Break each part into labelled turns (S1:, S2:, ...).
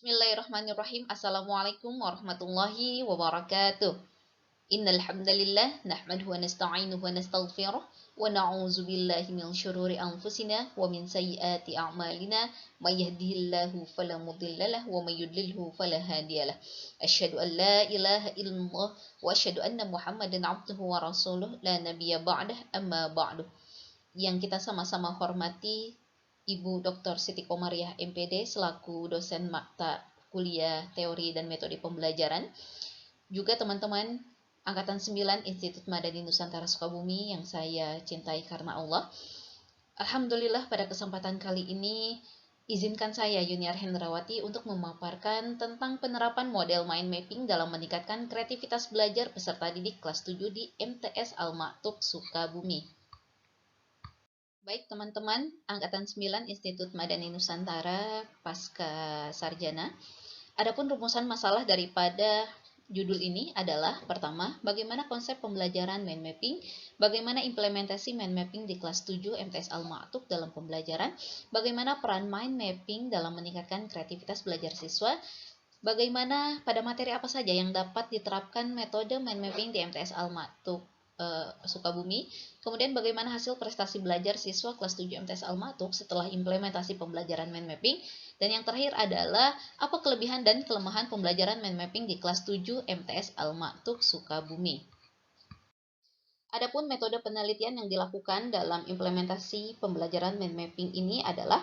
S1: Bismillahirrahmanirrahim. Assalamualaikum warahmatullahi wabarakatuh. Innal hamdalillah nahmaduhu wa nasta'inuhu wa nastaghfiruh wa na'udzu billahi min syururi anfusina wa min sayyiati a'malina may yahdihillahu fala mudilla lahu wa may yudlilhu fala hadiyalah. Asyhadu an la ilaha illallah wa asyhadu anna Muhammadan 'abduhu wa rasuluh la nabiyya ba'dah amma ba'du. Yang kita sama-sama hormati Ibu Dr. Siti Komariah MPD selaku dosen mata kuliah teori dan metode pembelajaran. Juga teman-teman Angkatan 9 Institut Madani Nusantara Sukabumi yang saya cintai karena Allah. Alhamdulillah pada kesempatan kali ini izinkan saya Yuniar Hendrawati untuk memaparkan tentang penerapan model mind mapping dalam meningkatkan kreativitas belajar peserta didik kelas 7 di MTS Al-Maktub Sukabumi. Baik teman-teman, Angkatan 9 Institut Madani Nusantara Pasca Sarjana. Adapun rumusan masalah daripada judul ini adalah pertama, bagaimana konsep pembelajaran mind mapping, bagaimana implementasi mind mapping di kelas 7 MTS Al-Maktub dalam pembelajaran, bagaimana peran mind mapping dalam meningkatkan kreativitas belajar siswa, bagaimana pada materi apa saja yang dapat diterapkan metode mind mapping di MTS Al-Maktub Sukabumi, kemudian bagaimana hasil prestasi belajar siswa kelas 7 MTS Al-Maktub setelah implementasi pembelajaran mind mapping, dan yang terakhir adalah apa kelebihan dan kelemahan pembelajaran mind mapping di kelas 7 MTS Al-Maktub Sukabumi. Adapun metode penelitian yang dilakukan dalam implementasi pembelajaran mind mapping ini adalah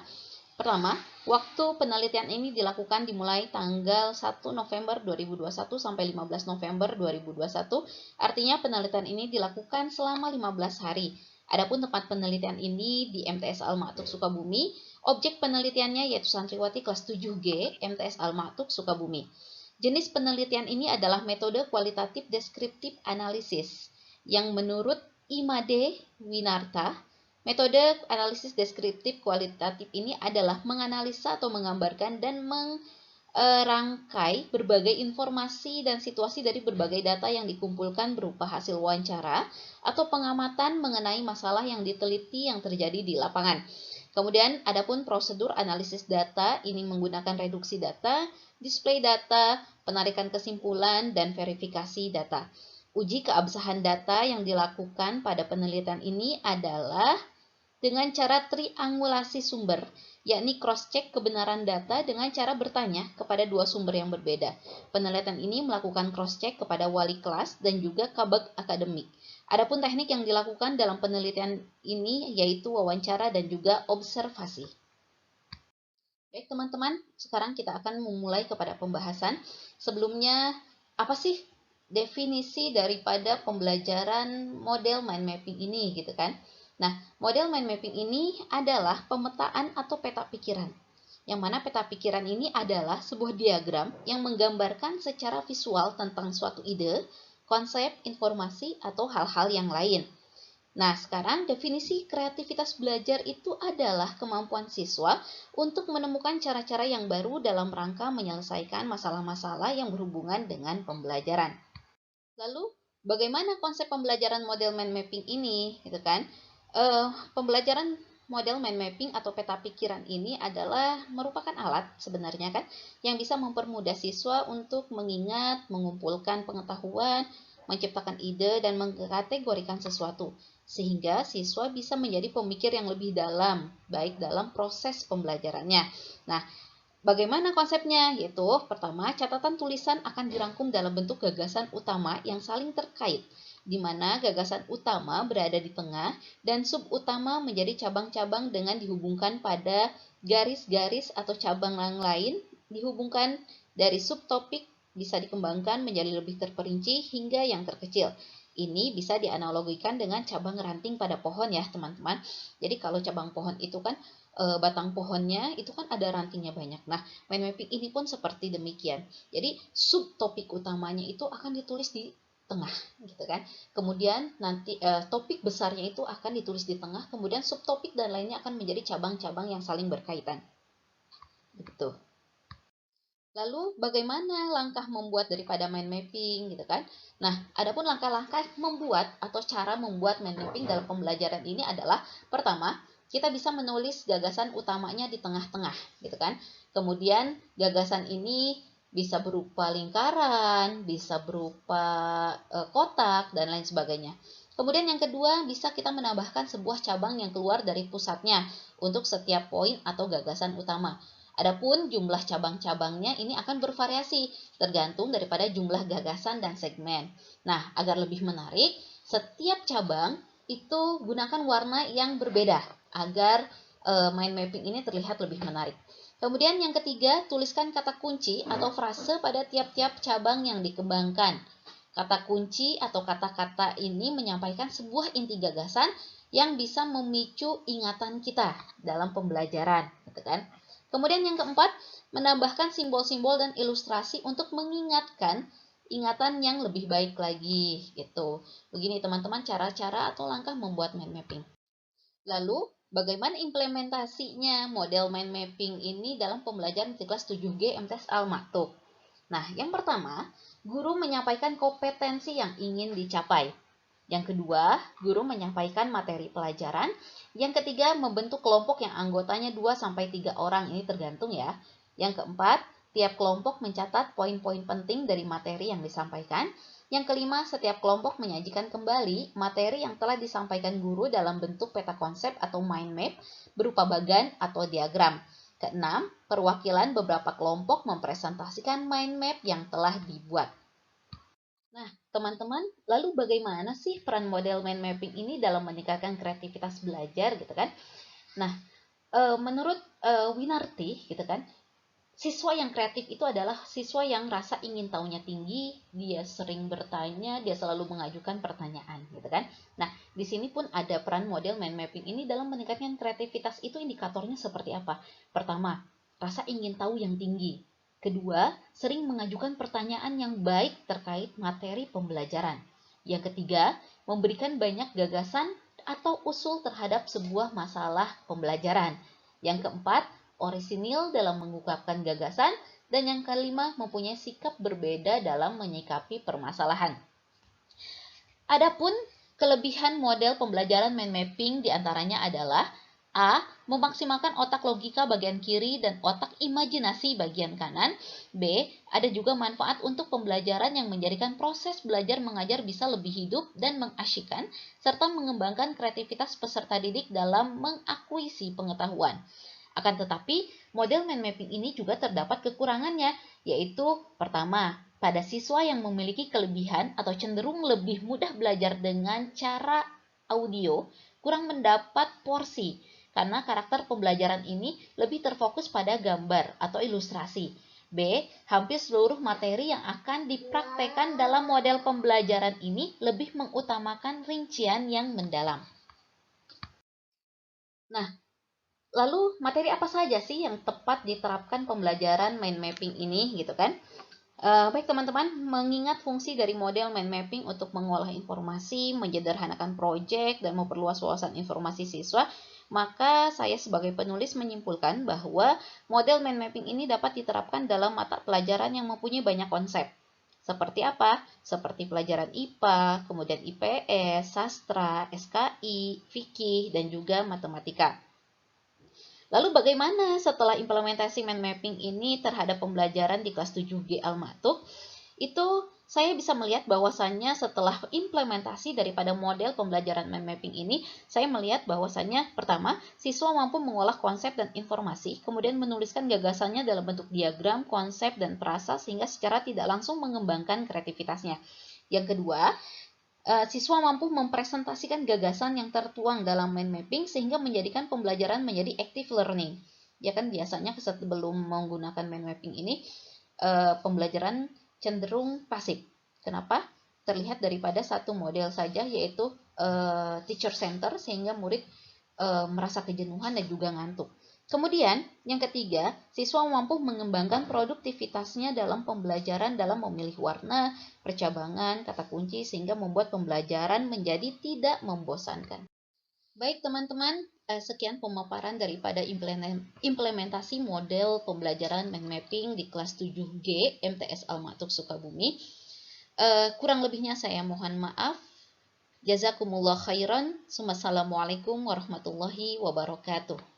S1: pertama, waktu penelitian ini dilakukan dimulai tanggal 1 November 2021 sampai 15 November 2021. Artinya penelitian ini dilakukan selama 15 hari. Adapun tempat penelitian ini di MTS Al-Maktub Sukabumi. Objek penelitiannya yaitu santriwati kelas 7G MTS Al-Maktub Sukabumi. Jenis penelitian ini adalah metode kualitatif deskriptif analisis yang menurut Imade Winarta, metode analisis deskriptif kualitatif ini adalah menganalisa atau menggambarkan dan merangkai berbagai informasi dan situasi dari berbagai data yang dikumpulkan berupa hasil wawancara atau pengamatan mengenai masalah yang diteliti yang terjadi di lapangan. Kemudian adapun prosedur analisis data ini menggunakan reduksi data, display data, penarikan kesimpulan, dan verifikasi data. Uji keabsahan data yang dilakukan pada penelitian ini adalah dengan cara triangulasi sumber, yakni cross-check kebenaran data dengan cara bertanya kepada dua sumber yang berbeda. Penelitian ini melakukan cross-check kepada wali kelas dan juga kabag akademik. Adapun teknik yang dilakukan dalam penelitian ini yaitu wawancara dan juga observasi. Baik teman-teman, sekarang kita akan memulai kepada pembahasan. Sebelumnya, apa sih definisi daripada pembelajaran model mind mapping ini gitu kan? Nah, model mind mapping ini adalah pemetaan atau peta pikiran. Yang mana peta pikiran ini adalah sebuah diagram yang menggambarkan secara visual tentang suatu ide, konsep, informasi, atau hal-hal yang lain. Nah, sekarang definisi kreativitas belajar itu adalah kemampuan siswa untuk menemukan cara-cara yang baru dalam rangka menyelesaikan masalah-masalah yang berhubungan dengan pembelajaran. Lalu, bagaimana konsep pembelajaran model mind mapping ini, gitu kan? Pembelajaran model mind mapping atau peta pikiran ini adalah merupakan alat sebenarnya kan, yang bisa mempermudah siswa untuk mengingat, mengumpulkan pengetahuan, menciptakan ide, dan mengkategorikan sesuatu, sehingga siswa bisa menjadi pemikir yang lebih dalam, baik dalam proses pembelajarannya. Nah, bagaimana konsepnya? Yaitu, pertama, catatan tulisan akan dirangkum dalam bentuk gagasan utama yang saling terkait, di mana gagasan utama berada di tengah dan sub utama menjadi cabang-cabang dengan dihubungkan pada garis-garis atau cabang yang lain, dihubungkan dari subtopik bisa dikembangkan menjadi lebih terperinci hingga yang terkecil. Ini bisa dianalogikan dengan cabang ranting pada pohon ya teman-teman. Jadi kalau cabang pohon itu kan batang pohonnya itu kan ada rantingnya banyak. Nah, mind mapping ini pun seperti demikian. Jadi subtopik utamanya itu akan ditulis di tengah gitu kan. Kemudian nanti topik besarnya itu akan ditulis di tengah, kemudian subtopik dan lainnya akan menjadi cabang-cabang yang saling berkaitan. Begitu. Lalu bagaimana langkah membuat daripada mind mapping gitu kan? Nah, adapun langkah-langkah membuat atau cara membuat mind mapping dalam pembelajaran ini adalah pertama, kita bisa menulis gagasan utamanya di tengah-tengah gitu kan. Kemudian gagasan ini bisa berupa lingkaran, bisa berupa kotak, dan lain sebagainya. Kemudian yang kedua, bisa kita menambahkan sebuah cabang yang keluar dari pusatnya untuk setiap poin atau gagasan utama. Adapun jumlah cabang-cabangnya ini akan bervariasi tergantung daripada jumlah gagasan dan segmen. Nah, agar lebih menarik, setiap cabang itu gunakan warna yang berbeda agar mind mapping ini terlihat lebih menarik. Kemudian yang ketiga, tuliskan kata kunci atau frase pada tiap-tiap cabang yang dikembangkan. Kata kunci atau kata-kata ini menyampaikan sebuah inti gagasan yang bisa memicu ingatan kita dalam pembelajaran, gitu kan? Kemudian yang keempat, menambahkan simbol-simbol dan ilustrasi untuk mengingatkan ingatan yang lebih baik lagi, gitu. Begini teman-teman cara-cara atau langkah membuat mind mapping. Lalu, bagaimana implementasinya model mind mapping ini dalam pembelajaran di kelas 7G MTS Al-Maktub? Nah, yang pertama, guru menyampaikan kompetensi yang ingin dicapai. Yang kedua, guru menyampaikan materi pelajaran. Yang ketiga, membentuk kelompok yang anggotanya 2-3 orang. Ini tergantung ya. Yang keempat, tiap kelompok mencatat poin-poin penting dari materi yang disampaikan. Yang kelima, setiap kelompok menyajikan kembali materi yang telah disampaikan guru dalam bentuk peta konsep atau mind map berupa bagan atau diagram. Keenam, perwakilan beberapa kelompok mempresentasikan mind map yang telah dibuat. Nah, teman-teman, lalu bagaimana sih peran model mind mapping ini dalam meningkatkan kreativitas belajar gitu kan? Nah, menurut Winarti gitu kan, siswa yang kreatif itu adalah siswa yang rasa ingin tahunya tinggi, dia sering bertanya, dia selalu mengajukan pertanyaan gitu kan. Nah, di sini pun ada peran model mind mapping ini dalam meningkatkan kreativitas. Itu indikatornya seperti apa? Pertama, rasa ingin tahu yang tinggi. Kedua, sering mengajukan pertanyaan yang baik terkait materi pembelajaran. Yang ketiga, memberikan banyak gagasan atau usul terhadap sebuah masalah pembelajaran. Yang keempat, orisinil dalam mengungkapkan gagasan. Dan yang kelima, mempunyai sikap berbeda dalam menyikapi permasalahan. Adapun kelebihan model pembelajaran mind mapping diantaranya adalah A. Memaksimalkan otak logika bagian kiri dan otak imajinasi bagian kanan. B. Ada juga manfaat untuk pembelajaran yang menjadikan proses belajar mengajar bisa lebih hidup dan mengasyikkan, serta mengembangkan kreativitas peserta didik dalam mengakuisisi pengetahuan. Akan tetapi, model mind mapping ini juga terdapat kekurangannya, yaitu pertama, pada siswa yang memiliki kelebihan atau cenderung lebih mudah belajar dengan cara audio, kurang mendapat porsi, karena karakter pembelajaran ini lebih terfokus pada gambar atau ilustrasi. B. Hampir seluruh materi yang akan dipraktekkan dalam model pembelajaran ini lebih mengutamakan rincian yang mendalam. Nah, lalu materi apa saja sih yang tepat diterapkan pembelajaran mind mapping ini gitu kan? Baik teman-teman, mengingat fungsi dari model mind mapping untuk mengolah informasi, menyederhanakan proyek, dan memperluas wawasan informasi siswa, maka saya sebagai penulis menyimpulkan bahwa model mind mapping ini dapat diterapkan dalam mata pelajaran yang mempunyai banyak konsep. Seperti apa? Seperti pelajaran IPA, kemudian IPS, sastra, SKI, fikih, dan juga matematika. Lalu bagaimana setelah implementasi mind mapping ini terhadap pembelajaran di kelas 7G Al-Maktub? Itu saya bisa melihat bahwasannya setelah implementasi daripada model pembelajaran mind mapping ini, saya melihat bahwasannya pertama, siswa mampu mengolah konsep dan informasi, kemudian menuliskan gagasannya dalam bentuk diagram, konsep, dan frasa sehingga secara tidak langsung mengembangkan kreativitasnya. Yang kedua, siswa mampu mempresentasikan gagasan yang tertuang dalam mind mapping sehingga menjadikan pembelajaran menjadi active learning. Ya kan biasanya sebelum menggunakan mind mapping ini pembelajaran cenderung pasif. Kenapa? Terlihat daripada satu model saja yaitu teacher center sehingga murid merasa kejenuhan dan juga ngantuk. Kemudian, yang ketiga, siswa mampu mengembangkan produktivitasnya dalam pembelajaran dalam memilih warna, percabangan, kata kunci, sehingga membuat pembelajaran menjadi tidak membosankan. Baik teman-teman, sekian pemaparan daripada implementasi model pembelajaran mind mapping di kelas 7G MTS Al-Maktub Sukabumi. Kurang lebihnya saya mohon maaf. Jazakumullah khairan. Wassalamualaikum warahmatullahi wabarakatuh.